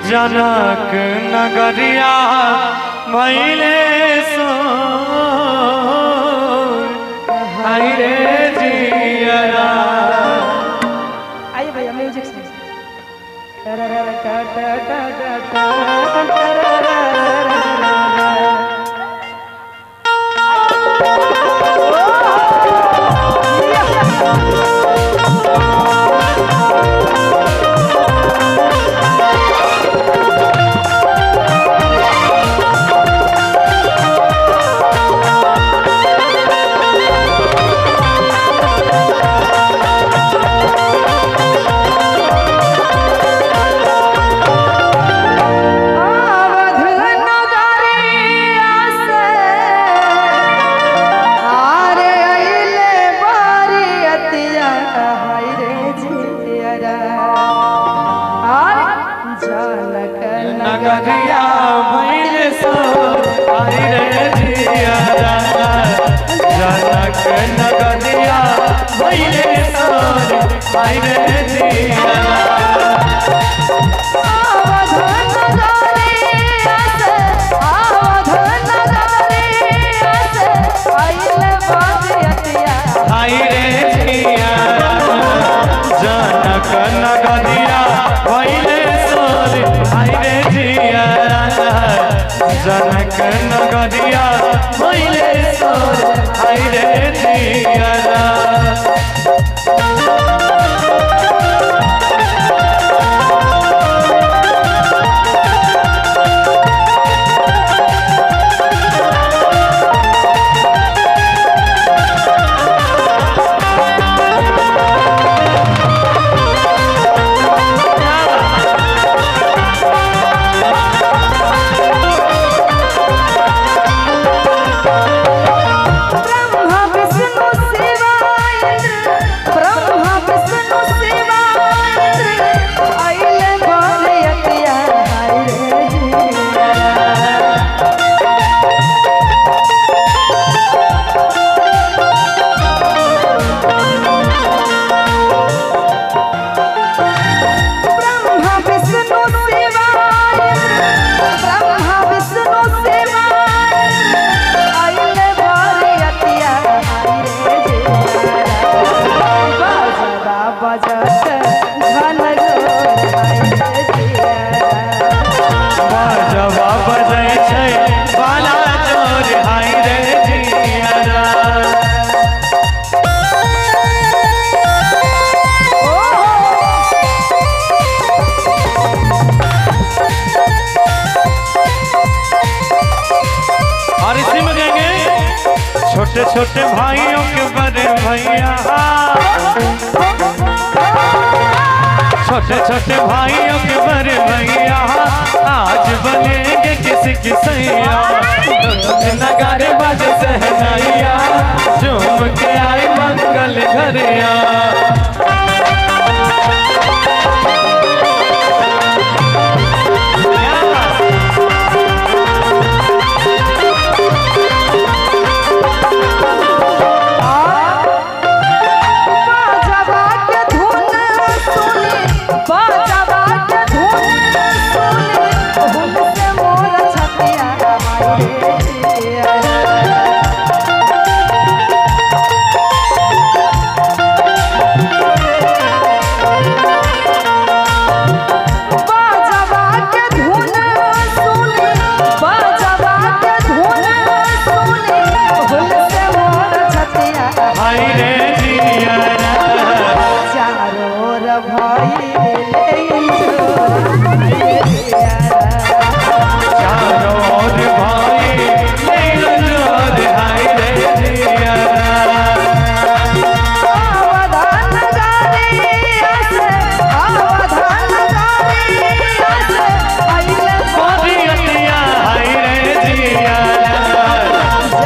जनक नगरिया भइले सो हाय रे जियरा। आइए भैया म्यूजिक से। नगरिया भइले सो हाय रे जियरा। जनक नगरिया भइले सो हाय रे जियरा। हाय रे जियरा। जनक नगरिया भइले सो हाय रे जियरा। जनक नगरिया भइले सो हाय रे जियरा। छोटे छोटे भाइयों के बड़े भैया, छोटे छोटे भाइयों के बड़े भैया आज बनेंगे किसी की सैया। नगाड़े बाजे सहनाइया झूम के आए मंगल घरिया।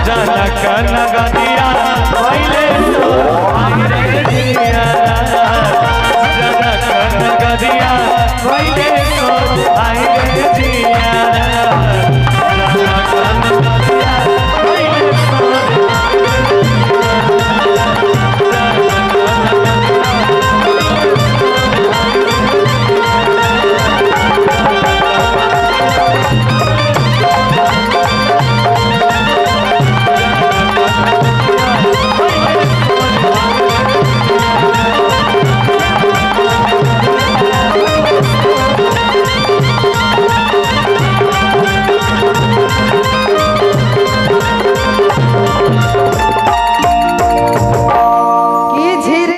जनक नगरिया